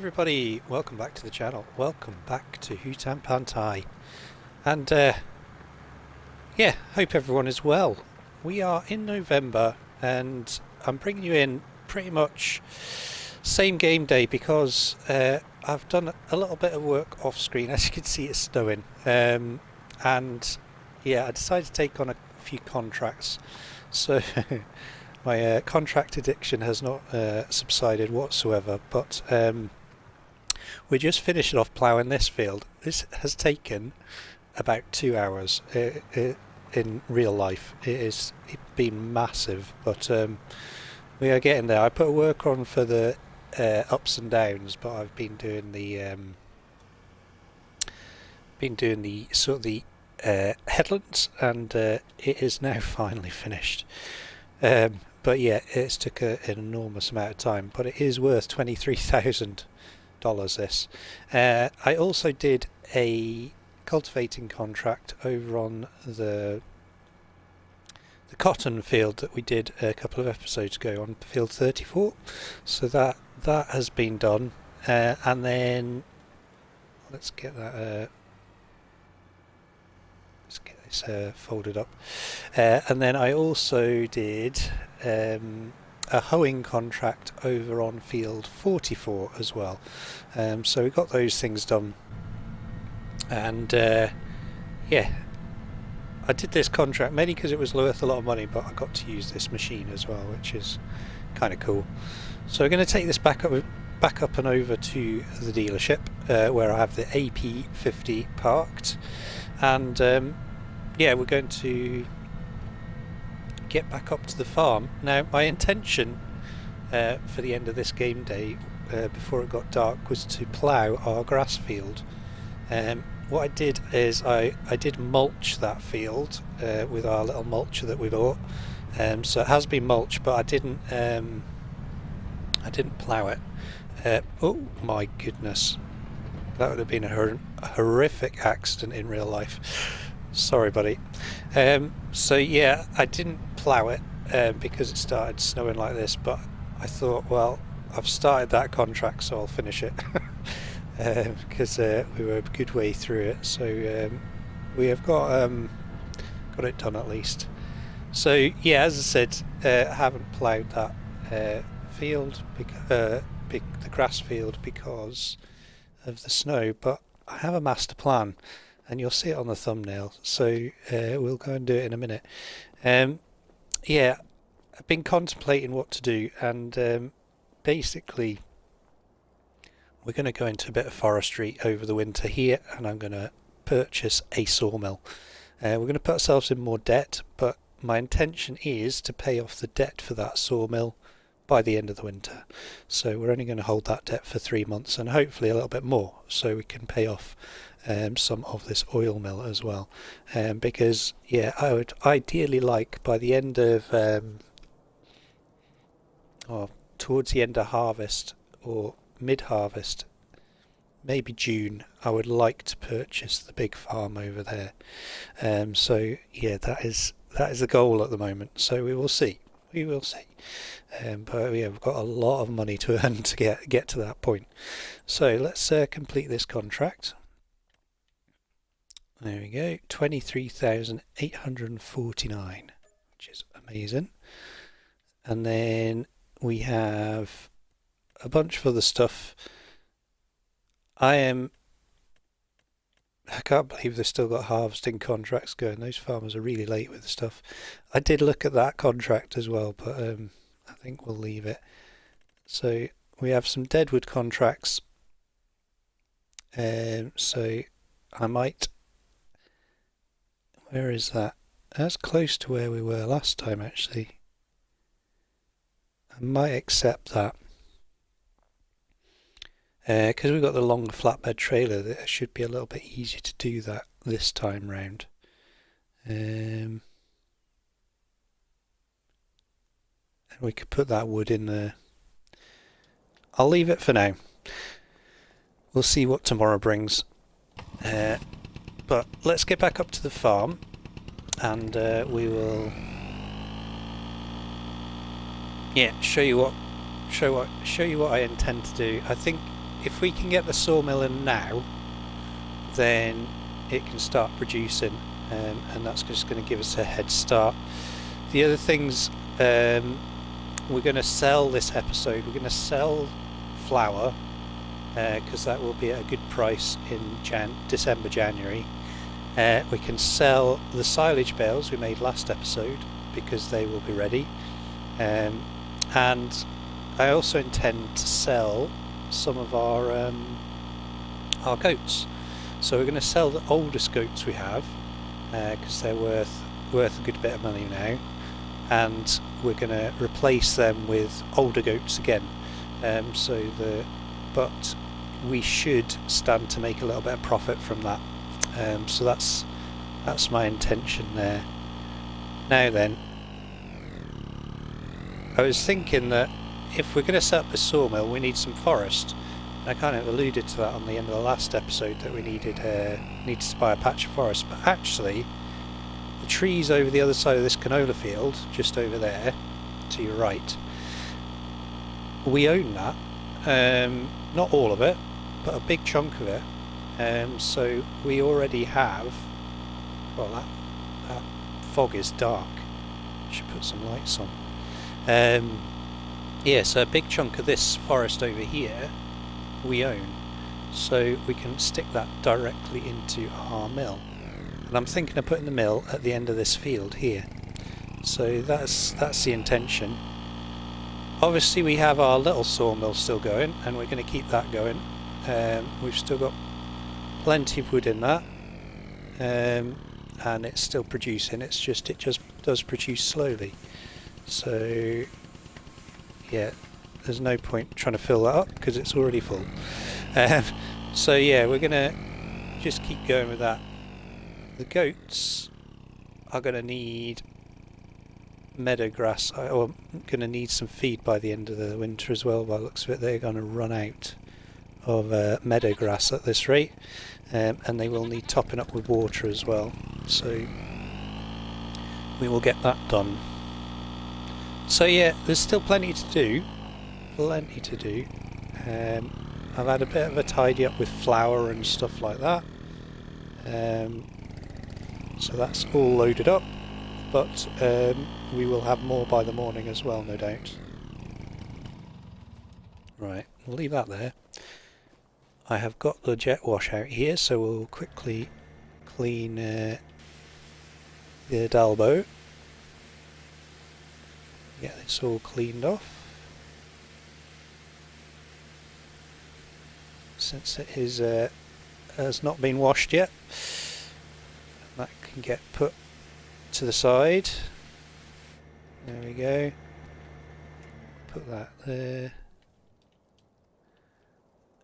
everybody, welcome back to the channel. Welcome back to Hutan Pantai. And yeah, hope everyone is well. We are in November and I'm bringing you in pretty much same game day because I've done a little bit of work off screen. As you can see, it's snowing. And yeah, I decided to take on a few contracts. So my contract addiction has not subsided whatsoever, but we're just finishing off ploughing this field. This has taken about 2 hours in real life. It's been massive, but we are getting there. I put a work on for the ups and downs, but I've been doing the sort of the headlands, and it is now finally finished. But yeah, it's took an enormous amount of time, but it is worth $23,000 this. I also did a cultivating contract over on the cotton field that we did a couple of episodes ago on field 34, so that has been done. And then let's get that this folded up, and then I also did a hoeing contract over on field 44 as well. So we got those things done, and yeah, I did this contract mainly because it was worth a lot of money, but I got to use this machine as well, which is kind of cool. So we're going to take this back up and over to the dealership where I have the AP50 parked, and yeah, we're going to get back up to the farm. Now my intention for the end of this game day, before it got dark, was to plough our grass field. What I did is I did mulch that field with our little mulcher that we bought. So it has been mulched, but I didn't plough it. Oh my goodness, that would have been a horrific accident in real life. Sorry, buddy. So yeah, I didn't plough it because it started snowing like this, but I thought, well, I've started that contract, so I'll finish it. Because we were a good way through it, so we have got it done at least. So yeah, as I said, I haven't ploughed that field, the grass field, because of the snow, but I have a master plan, and you'll see it on the thumbnail, so we'll go and do it in a minute. Yeah, I've been contemplating what to do, and basically we're going to go into a bit of forestry over the winter here, and I'm going to purchase a sawmill. We're going to put ourselves in more debt, but my intention is to pay off the debt for that sawmill by the end of the winter. So we're only going to hold that debt for 3 months, and hopefully a little bit more, so we can pay off some of this oil mill as well. Because yeah, I would ideally like by the end of or towards the end of harvest, or mid-harvest, maybe June, I would like to purchase the big farm over there. So yeah, that is the goal at the moment. So we will see. But yeah, we've got a lot of money to earn to get to that point. So let's complete this contract. There we go, 23,849, which is amazing. And then we have a bunch of other stuff. I can't believe they've still got harvesting contracts going. Those farmers are really late with the stuff. I did look at that contract as well, but I think we'll leave it. So we have some deadwood contracts. So I might... Where is that? That's close to where we were last time, actually. I might accept that. Because we've got the long flatbed trailer, it should be a little bit easier to do that this time round. And we could put that wood in there. I'll leave it for now. We'll see what tomorrow brings. But let's get back up to the farm, and we will, yeah, show you what I intend to do. I think if we can get the sawmill in now, then it can start producing, and that's just going to give us a head start. The other things we're going to sell this episode, we're going to sell flour, because that will be at a good price in December, January. We can sell the silage bales we made last episode because they will be ready, and I also intend to sell some of our goats. So we're going to sell the oldest goats we have because they're worth a good bit of money now, and we're going to replace them with older goats again. But we should stand to make a little bit of profit from that. So that's my intention there. Now then, I was thinking that if we're going to set up a sawmill, we need some forest. I kind of alluded to that on the end of the last episode, that we needed to buy a patch of forest. But actually, the trees over the other side of this canola field, just over there, to your right, we own that. Not all of it, but a big chunk of it. So we already have. Well, that fog is dark. Should put some lights on. Yeah, so a big chunk of this forest over here we own, so we can stick that directly into our mill. And I'm thinking of putting the mill at the end of this field here. So that's the intention. Obviously we have our little sawmill still going, and we're going to keep that going. We've still got plenty of wood in that, and it's still producing. It just does produce slowly. So yeah, there's no point trying to fill that up because it's already full. So yeah, we're gonna just keep going with that. The goats are gonna need meadow grass, or gonna need some feed by the end of the winter as well. By the looks of it, they're gonna run out of meadow grass at this rate, and they will need topping up with water as well. So we will get that done. So yeah, there's still plenty to do. I've had a bit of a tidy up with flour and stuff like that, so that's all loaded up, but we will have more by the morning as well, no doubt. Right, we'll leave that there. I have got the jet wash out here, so we'll quickly clean the Dalbo. Get this all cleaned off, since it is has not been washed yet. That can get put to the side. There we go. Put that there.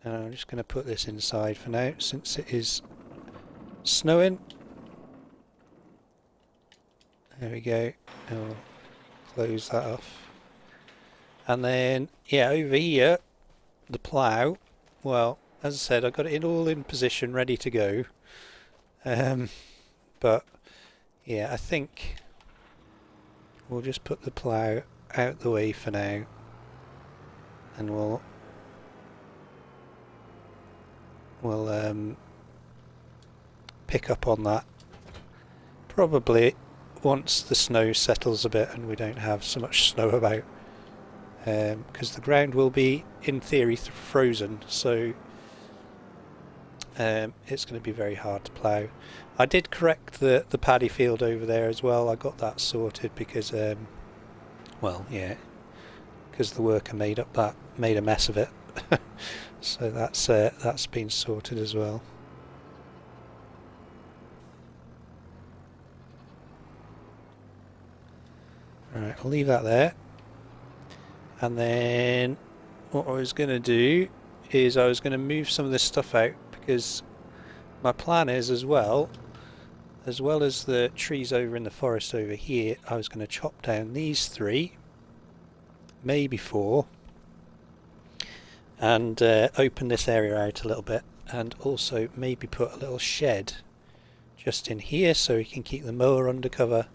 And I'm just going to put this inside for now, since it is snowing. There we go. I'll close that off. And then, yeah, over here, the plough. Well, as I said, I've got it all in position, ready to go. But yeah, I think we'll just put the plough out the way for now, and we'll pick up on that probably once the snow settles a bit and we don't have so much snow about, because the ground will be in theory frozen, so it's going to be very hard to plough. I did correct the paddy field over there as well. I got that sorted because well, yeah, because the worker made a mess of it. So that's been sorted as well. Alright, I'll leave that there. And then what I was going to do is I was going to move some of this stuff out, because my plan is, as well as the trees over in the forest over here, I was going to chop down these 3, maybe 4, and open this area out a little bit, and also maybe put a little shed just in here so we can keep the mower under cover,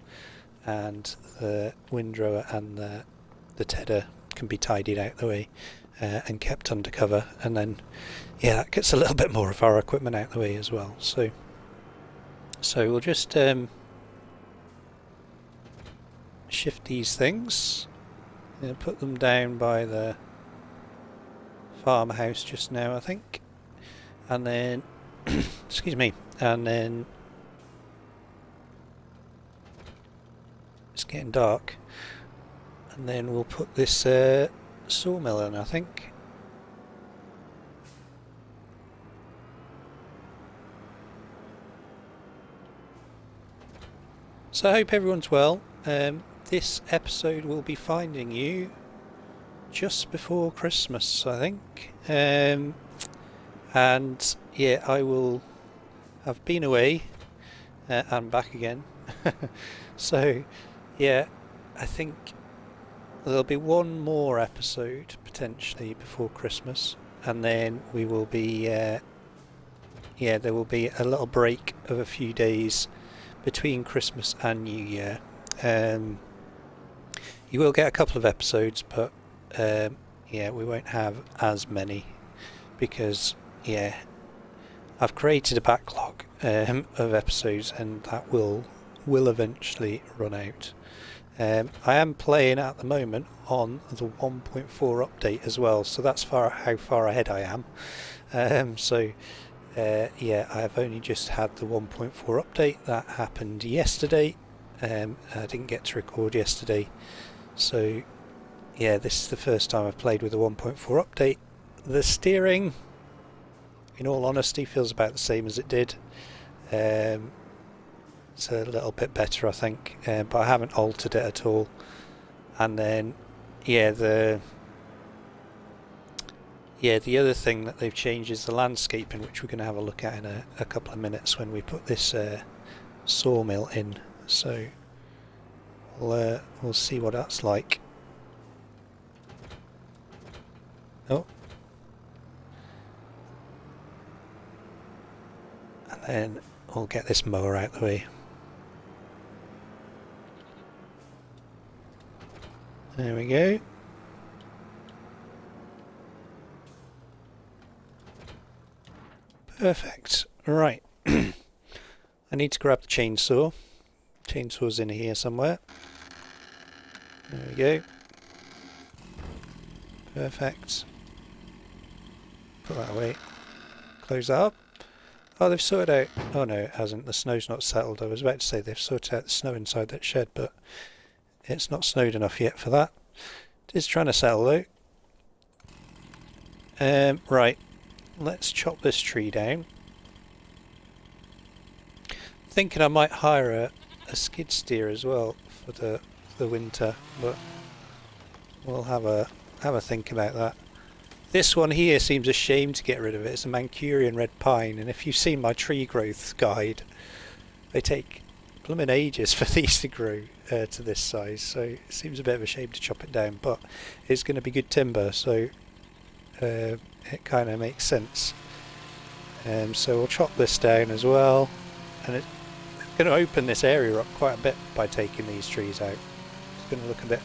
and the windrower and the tedder can be tidied out the way. and kept undercover, and then that gets a little bit more of our equipment out of the way as well. So we'll just shift these things and put them down by the farmhouse just now, I think, and then excuse me, and then it's getting dark, and then we'll put this sawmill in, I think. So I hope everyone's well. This episode will be finding you just before Christmas, I think. And yeah, I will have been away and back again. So yeah, I think there'll be one more episode potentially before Christmas, and then we will be there will be a little break of a few days between Christmas and New Year. You will get a couple of episodes, but we won't have as many because I've created a backlog of episodes, and that will eventually run out. I am playing at the moment on the 1.4 update as well, so that's how far ahead I am. I've only just had the 1.4 update. That happened yesterday. I didn't get to record yesterday, so this is the first time I've played with the 1.4 update. The steering, in all honesty, feels about the same as it did. It's a little bit better, I think, but I haven't altered it at all. And then the other thing that they've changed is the landscaping, which we're going to have a look at in a couple of minutes when we put this sawmill in. So we'll see what that's like. Oh, and then we'll get this mower out of the way. There we go. Perfect. Right. I need to grab the chainsaw. Chainsaw's in here somewhere. There we go. Perfect. Put that away. Close that up. Oh, they've sorted out... Oh no, it hasn't. The snow's not settled. I was about to say they've sorted out the snow inside that shed, but it's not snowed enough yet for that. It is trying to settle though. Right. Let's chop this tree down. Thinking I might hire a skid steer as well for the winter, but we'll have a think about that. This one here seems a shame to get rid of it. It's a Mancunian red pine, and if you've seen my tree growth guide, they take blooming ages for these to grow to this size, so it seems a bit of a shame to chop it down, but it's going to be good timber, so it kind of makes sense. So we'll chop this down as well, and it's going to open this area up quite a bit by taking these trees out. It's going to look a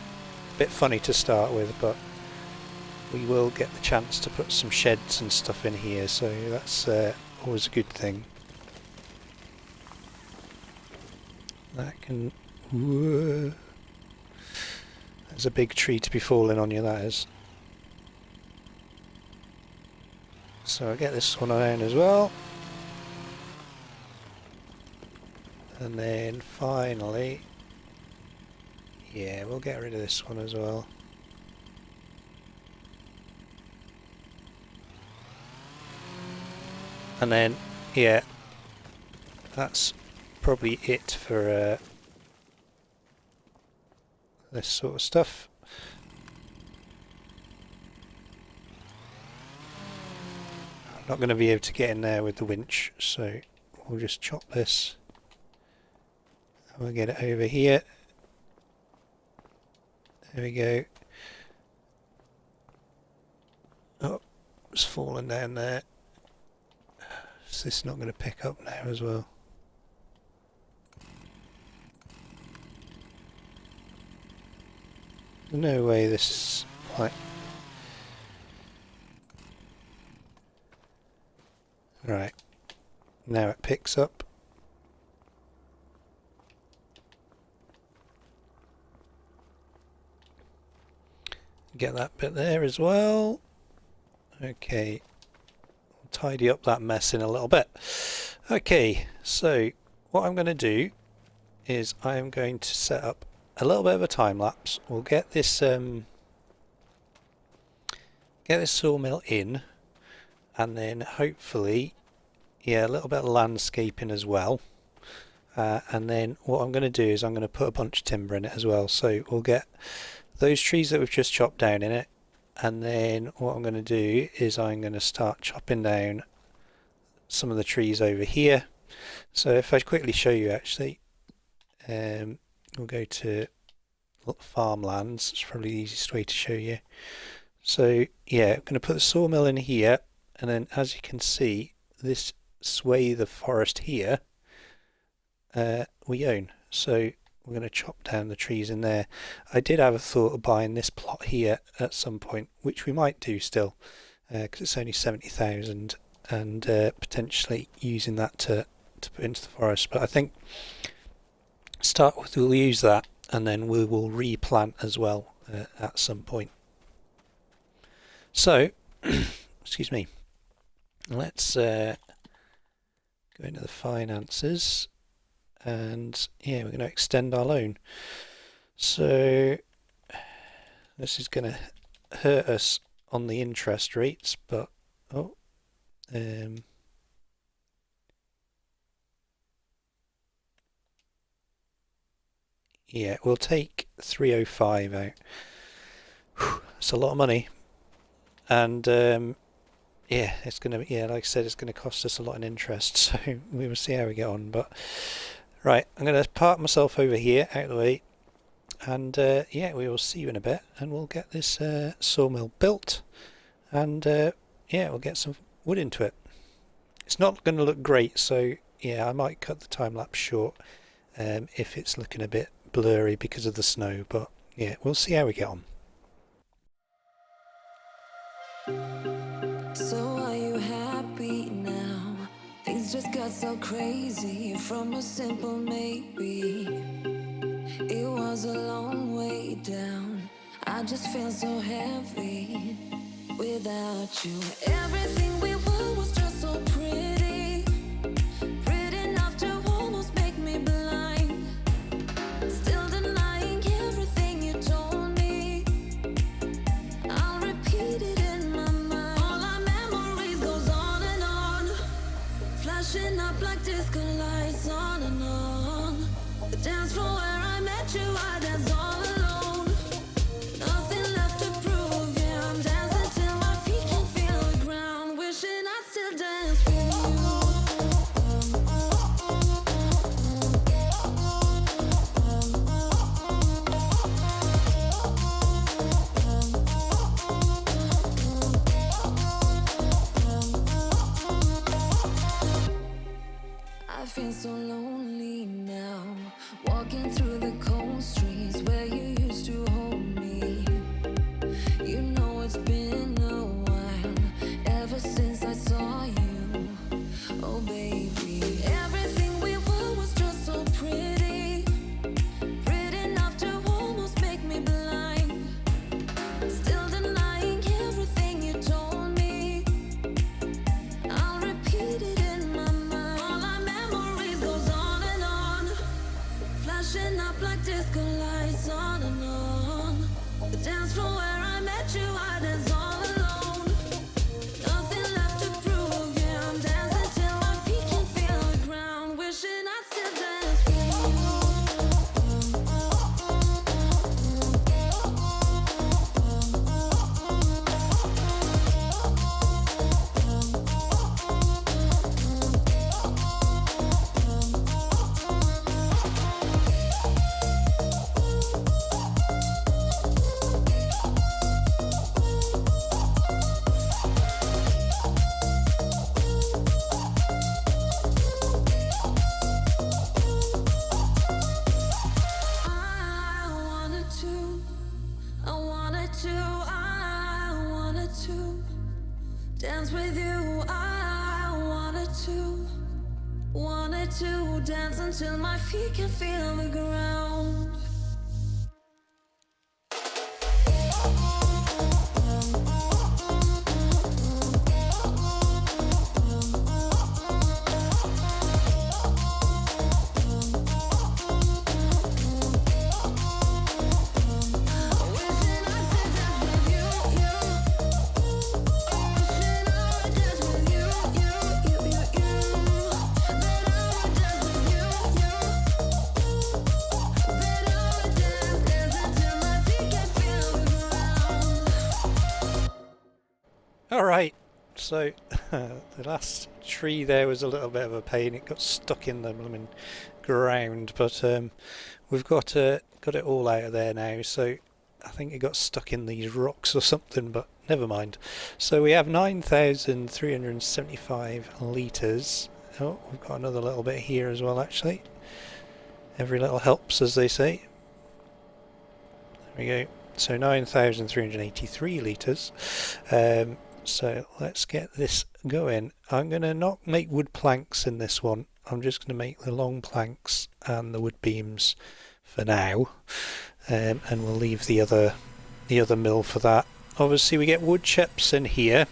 bit funny to start with, but we will get the chance to put some sheds and stuff in here, so that's always a good thing. That can... Whoa. There's a big tree to be falling on you, that is. So I'll get this one down as well. And then finally... Yeah, we'll get rid of this one as well. And then, yeah, that's probably it for this sort of stuff. I'm not going to be able to get in there with the winch, so we'll just chop this. And we'll get it over here. There we go. Oh, it's fallen down there. Is this not going to pick up now as well? No way this is like... Right, now it picks up. Get that bit there as well. Okay, we'll tidy up that mess in a little bit. Okay, so what I'm going to do is I am going to set up a little bit of a time lapse. We'll get this sawmill in, and then hopefully, yeah, a little bit of landscaping as well. And then what I'm going to do is I'm going to put a bunch of timber in it as well. So we'll get those trees that we've just chopped down in it, and then what I'm going to do is I'm going to start chopping down some of the trees over here. So if I quickly show you, actually, we'll go to farmlands. It's probably the easiest way to show you. So yeah, I'm going to put the sawmill in here, and then as you can see, this swathe of forest here we own. So we're going to chop down the trees in there. I did have a thought of buying this plot here at some point, which we might do still, because it's only 70,000, and potentially using that to put into the forest. But I think start with, we'll use that, and then we will replant as well at some point. So, excuse me, let's go into the finances, and yeah, we're going to extend our loan. So this is going to hurt us on the interest rates, but yeah, we'll take 305 out. Whew, that's a lot of money, and yeah, it's gonna, yeah, like I said, it's gonna cost us a lot in interest. So we will see how we get on. But right, I'm gonna park myself over here out of the way, and yeah, we will see you in a bit, and we'll get this sawmill built, and yeah, we'll get some wood into it. It's not going to look great, so yeah, I might cut the time lapse short if it's looking a bit blurry because of the snow, but yeah, we'll see how we get on. So are you happy now? Things just got so crazy from a simple maybe. It was a long way down. I just feel so heavy without you. Everything we were was just so pretty, pretty enough to almost make me blind. Still denying everything you told me. I'll repeat it in my mind. All our memories goes on and on, flashing up like disco lights on and on. The dance floor where I met you, I danced all alone. Nothing left to prove, yeah, I'm dancing till my feet can feel the ground. Wishing I still dance with I feel so lonely now, walking through the cold streets where you used to hold me. You know it's been a while ever since I saw you. Oh baby, everything we were was just so pretty, pretty enough to almost make me blind. Still denying everything you told me. I'll repeat it in my mind. All our memories goes on and on, flashing up like disco lights on and on. to dance until my feet can feel the ground. Alright, so the last tree there was a little bit of a pain. It got stuck in the blooming ground, but we've got it all out of there now. So I think it got stuck in these rocks or something, but never mind. So we have 9,375 litres. Oh, we've got another little bit here as well, actually. Every little helps, as they say. There we go. So 9,383 litres. So let's get this going. I'm going to not make wood planks in this one. I'm just going to make the long planks and the wood beams for now, and we'll leave the other mill for that. Obviously we get wood chips in here,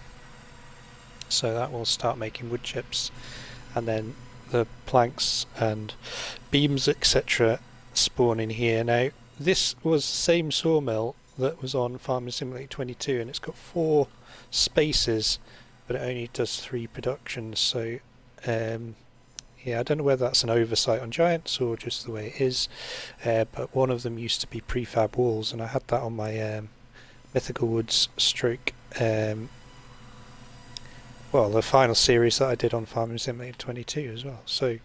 so that will start making wood chips, and then the planks and beams etc. spawn in here. Now this was the same sawmill that was on Farming Simulator 22, and it's got 4 spaces, but it only does 3 productions. So yeah, I don't know whether that's an oversight on Giants or just the way it is, but one of them used to be prefab walls, and I had that on my Mythical Woods stroke well, the final series that I did on Farming Simulator 22 as well. So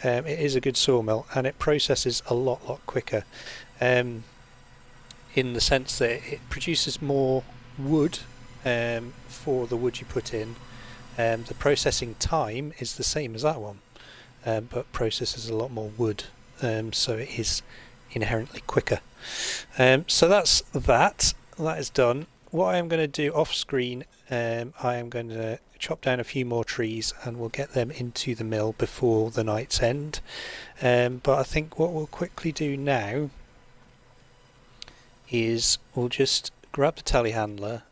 it is a good sawmill, and it processes a lot quicker, in the sense that it produces more wood for the wood you put in. The processing time is the same as that one, but processes a lot more wood, so it is inherently quicker. So that's that is done. What I am going to do off screen, I am going to chop down a few more trees and we'll get them into the mill before the night's end. But I think what we'll quickly do now is we'll just grab the telehandler,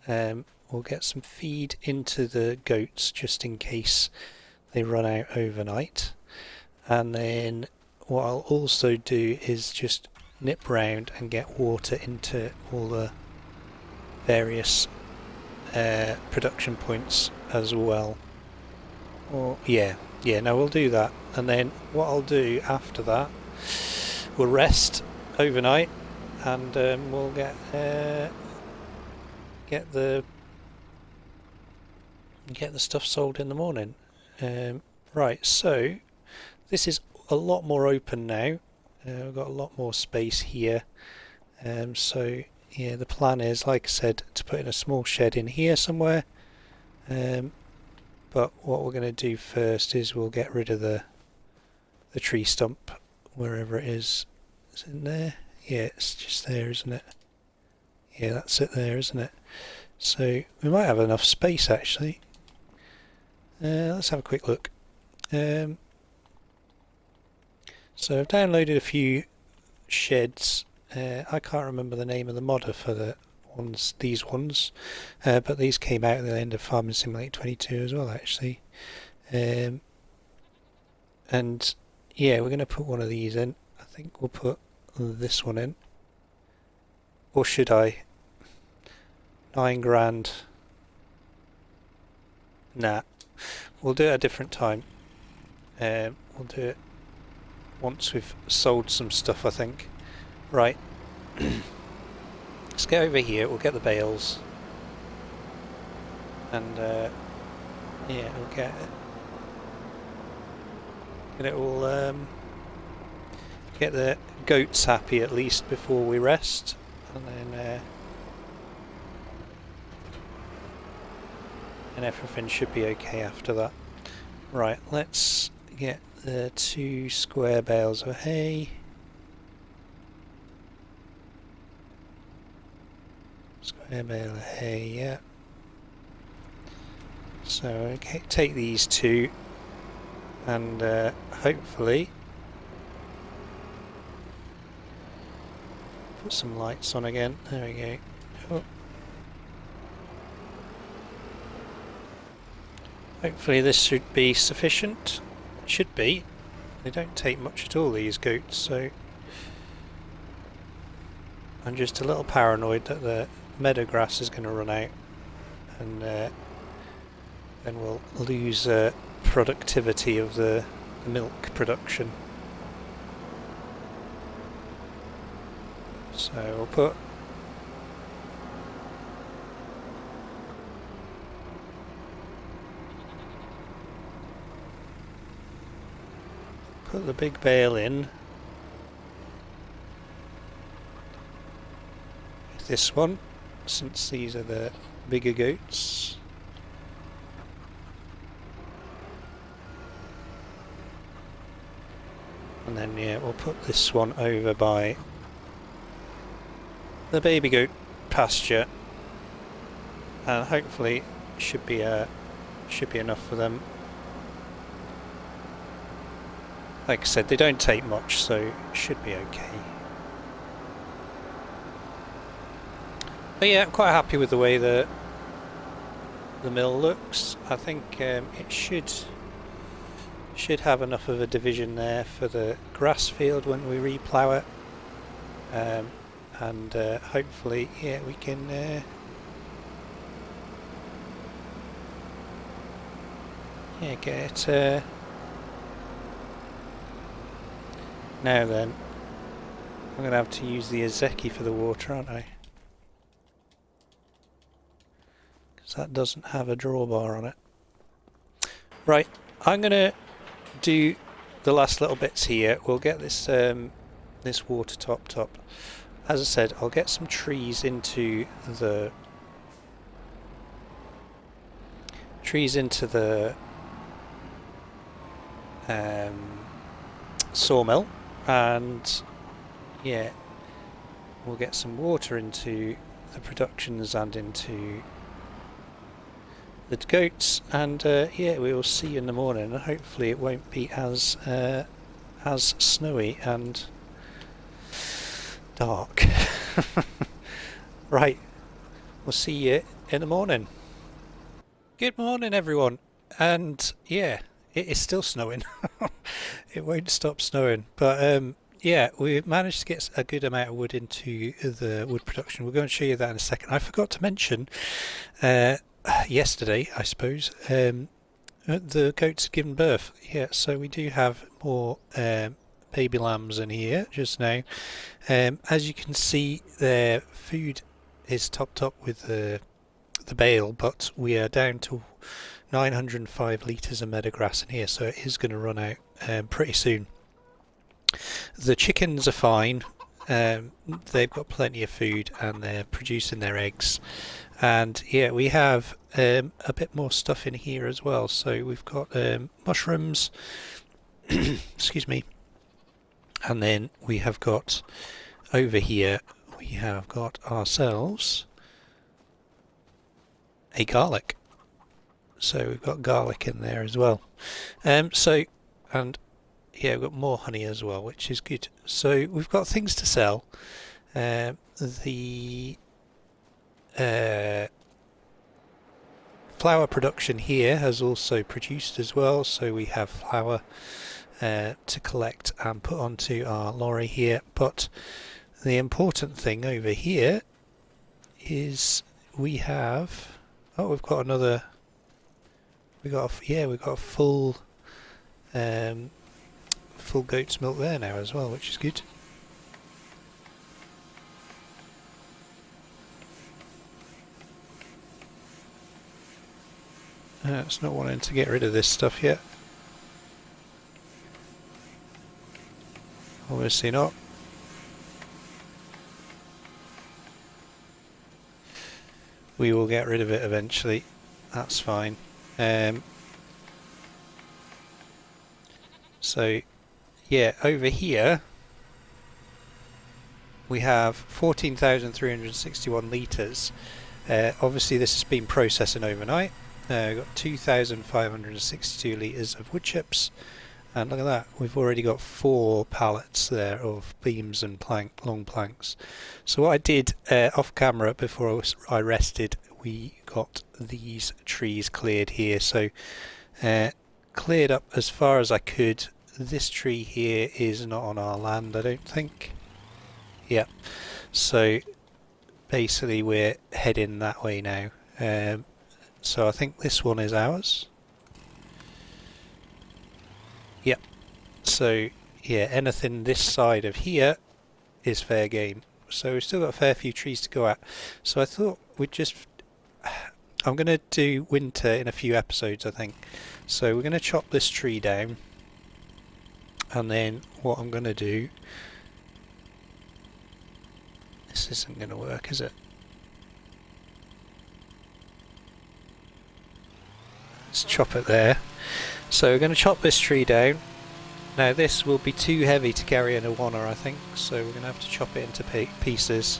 we'll get some feed into the goats just in case they run out overnight, and then what I'll also do is just nip round and get water into all the various production points as well. Or no, we'll do that, and then what I'll do after that, we'll rest overnight, and we'll get the stuff sold in the morning. Right, so this is a lot more open now. We've got a lot more space here, so yeah, the plan is, like I said, to put in a small shed in here somewhere, but what we're going to do first is we'll get rid of the tree stump wherever it is. Is it in there? Yeah, it's just there, isn't it? Yeah, that's it there, isn't it? So we might have enough space actually. Let's have a quick look. So I've downloaded a few sheds. I can't remember the name of the modder for these ones, but these came out at the end of Farming Simulator 22 as well actually. And yeah, we're going to put one of these in. I think we'll put this one in. Or should I? 9 grand. Nah, we'll do it at a different time. We'll do it once we've sold some stuff, I think. Right, let's get over here, we'll get the bales, and yeah, we'll get it all, get the goats happy at least before we rest, and then and everything should be okay after that. Right, let's get the 2 square bales of hay. Square bale of hay, yeah. So okay, take these 2, and hopefully put some lights on again. There we go. Oh. Hopefully this should be sufficient. It should be. They don't take much at all, these goats, so I'm just a little paranoid that the meadow grass is going to run out, and then we'll lose productivity of the milk production. So we'll put the big bale in. This one, since these are the bigger goats. And then yeah, we'll put this one over by the baby goat pasture, and hopefully should be enough for them. Like I said, they don't take much, so it should be okay. But yeah, I'm quite happy with the way the mill looks. I think it should have enough of a division there for the grass field when we replough it, and hopefully, yeah, we can yeah, get it. Now then, I'm going to have to use the Ezeki for the water, aren't I? Because that doesn't have a drawbar on it. Right, I'm going to do the last little bits here. We'll get this this water topped up. As I said, I'll get some trees into the sawmill, and yeah, we'll get some water into the productions and into the goats, and yeah, we will see you in the morning, and hopefully it won't be as snowy and dark. Right, we'll see you in the morning. Good morning, everyone, and yeah, it is still snowing. It won't stop snowing, but yeah, we managed to get a good amount of wood into the wood production. We're going to show you that in a second. I forgot to mention yesterday, I suppose, the goats had given birth. Yeah, so we do have more baby lambs in here just now. As you can see, their food is topped up with the bale, but we are down to 905 litres of meadow grass in here, so it is going to run out pretty soon. The chickens are fine. They've got plenty of food and they're producing their eggs. And yeah, we have a bit more stuff in here as well. So we've got mushrooms, excuse me, and then we have got over here, we have got ourselves a garlic. So we've got garlic in there as well. So, and yeah, we've got more honey as well, which is good. So we've got things to sell. The flour production here has also produced as well, so we have flour to collect and put onto our lorry here. But the important thing over here is we have, oh, we've got another, we've got a full full goat's milk there now as well, which is good. It's not wanting to get rid of this stuff yet. Obviously not. We will get rid of it eventually. That's fine. So yeah, over here we have 14,361 litres. Obviously this has been processing overnight, We've got 2,562 litres of wood chips, and look at that, we've already got 4 pallets there of beams and long planks. So what I did off camera before I rested, we got these trees cleared here, so cleared up as far as I could. This tree here is not on our land, I don't think. Yep, so basically we're heading that way now. So I think this one is ours. Yep. So yeah, anything this side of here is fair game. So we've still got a fair few trees to go at. So I thought we'd just... I'm going to do winter in a few episodes, I think. So we're going to chop this tree down. And then what I'm going to do... This isn't going to work, is it? Let's chop it there. So we're going to chop this tree down. Now this will be too heavy to carry in a wanner, I think, so we're going to have to chop it into pieces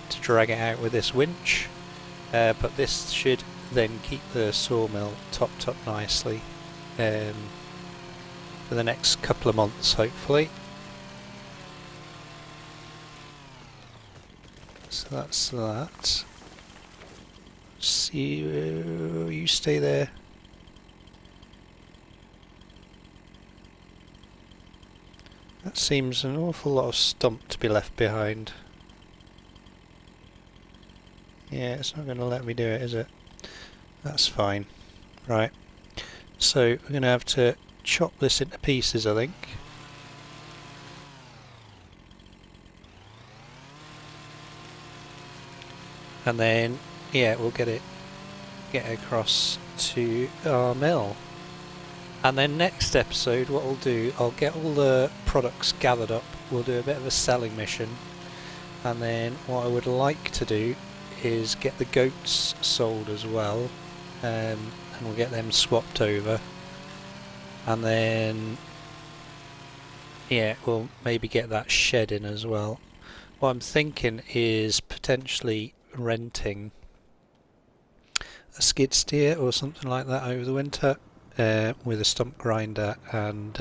to drag it out with this winch. But this should then keep the sawmill topped up nicely for the next couple of months, hopefully. So that's that. See, you stay there. That seems an awful lot of stump to be left behind. Yeah, it's not going to let me do it, is it? That's fine. Right. So we're going to have to chop this into pieces, I think. And then, yeah, we'll get it across to our mill. And then next episode, what I'll do, I'll get all the products gathered up, we'll do a bit of a selling mission, and then what I would like to do is get the goats sold as well, and we'll get them swapped over, and then, yeah, we'll maybe get that shed in as well. What I'm thinking is potentially renting a skid steer or something like that over the winter. With a stump grinder, and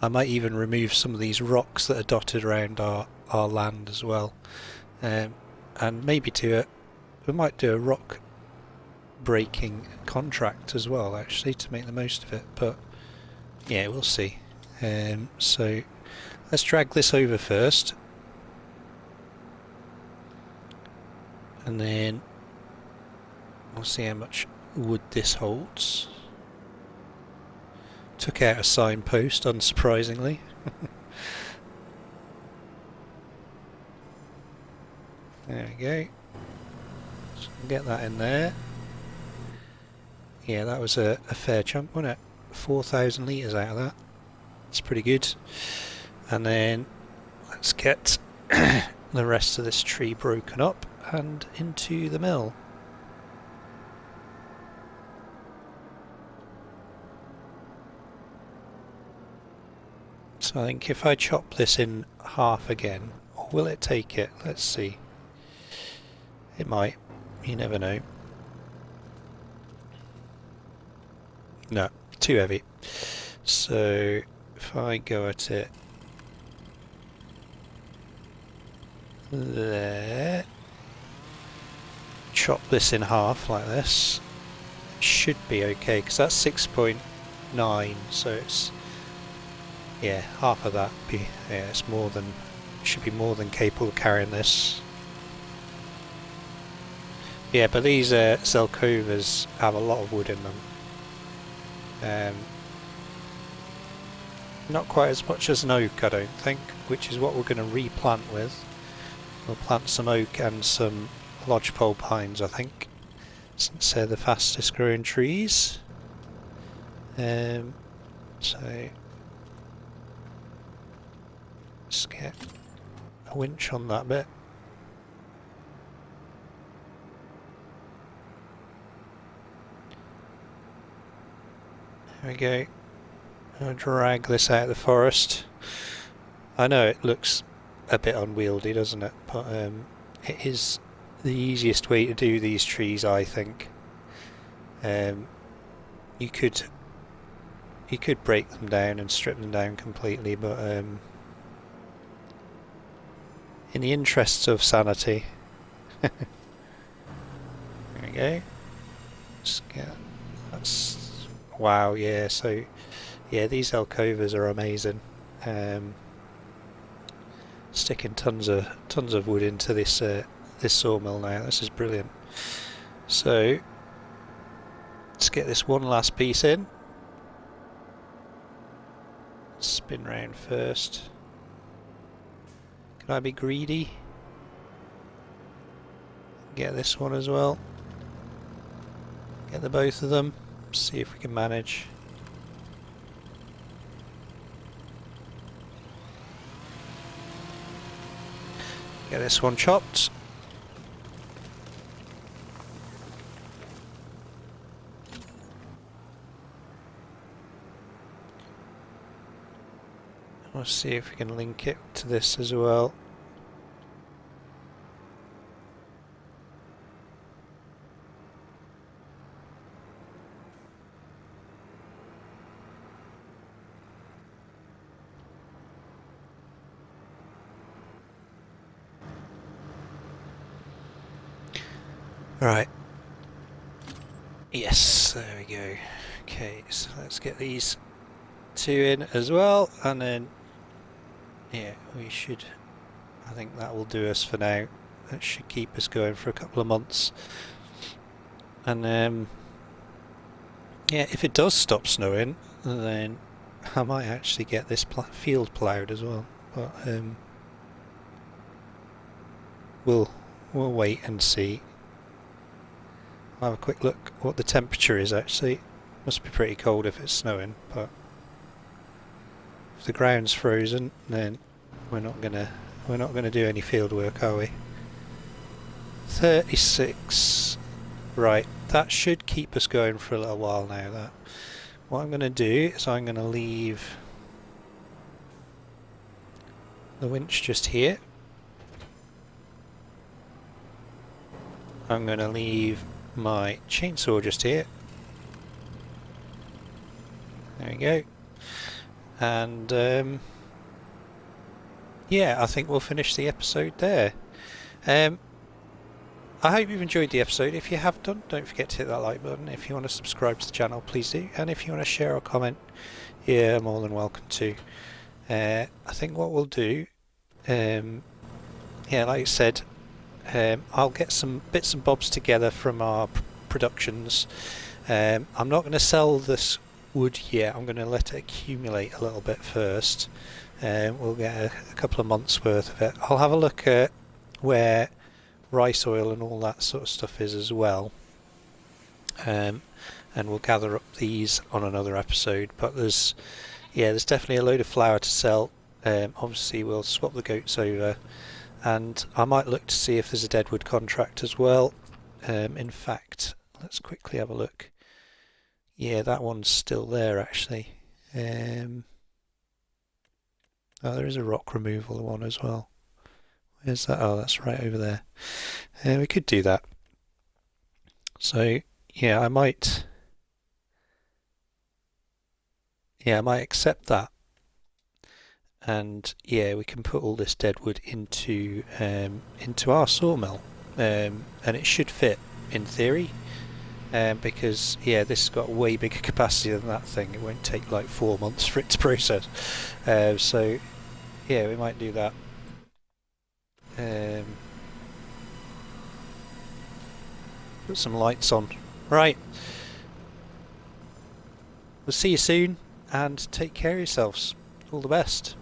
I might even remove some of these rocks that are dotted around our land as well, and maybe we might do a rock breaking contract as well, actually, to make the most of it, but yeah, we'll see. So let's drag this over first, and then we'll see how much wood this holds. Took out a signpost, unsurprisingly. There we go. So get that in there. Yeah, that was a fair chunk, wasn't it? 4,000 litres out of that. It's pretty good. And then let's get the rest of this tree broken up and into the mill. So I think if I chop this in half again, or will it take it? Let's see. It might. You never know. No, too heavy. So if I go at it there, chop this in half like this, it should be okay, because that's 6.9, so it's, yeah, half of that it's more than, should be more than capable of carrying this. Yeah, but these Zelkovas have a lot of wood in them. Not quite as much as an oak, I don't think, which is what we're going to replant with. We'll plant some oak and some lodgepole pines, I think, since they're the fastest growing trees. So let's get a winch on that bit. There we go. I'll drag this out of the forest. I know it looks a bit unwieldy, doesn't it? But it is the easiest way to do these trees, I think. You could break them down and strip them down completely, but in the interests of sanity, there we go. Just get, that's wow, yeah. So yeah, these alcovas are amazing. Sticking tons of wood into this this sawmill now. This is brilliant. So let's get this one last piece in. Spin round first. Can I be greedy? Get this one as well. Get the both of them. See if we can manage. Get this one chopped. Let's see if we can link it to this as well. Right. Yes, there we go. Okay, so let's get these two in as well, and then yeah, we should, I think that will do us for now. That should keep us going for a couple of months. And yeah, if it does stop snowing, then I might actually get this field ploughed as well. But we'll wait and see. I'll have a quick look what the temperature is actually. Must be pretty cold if it's snowing, but if the ground's frozen, then we're not gonna do any field work, are we? 36. Right, that should keep us going for a little while now. That. What I'm gonna do is I'm gonna leave the winch just here. I'm gonna leave my chainsaw just here. There we go. And yeah, I think we'll finish the episode there. I hope you've enjoyed the episode. If you have done, don't forget to hit that like button. If you want to subscribe to the channel, please do. And if you want to share or comment, you're more than welcome to. I think what we'll do, yeah, like I said, I'll get some bits and bobs together from our productions. I'm not going to sell this wood yet. I'm going to let it accumulate a little bit first. We'll get a couple of months worth of it. I'll have a look at where rice oil and all that sort of stuff is as well, and we'll gather up these on another episode. But there's definitely a load of flour to sell. Obviously we'll swap the goats over, and I might look to see if there's a deadwood contract as well. In fact, let's quickly have a look. Yeah, that one's still there actually. Oh, there is a rock removal one as well. Where's that? Oh, that's right over there. We could do that. So yeah, I might accept that. And yeah, we can put all this deadwood into our sawmill, and it should fit in theory. Because yeah, this has got way bigger capacity than that thing. It won't take like 4 months for it to process. So yeah, we might do that. Put some lights on. Right. We'll see you soon, and take care of yourselves. All the best.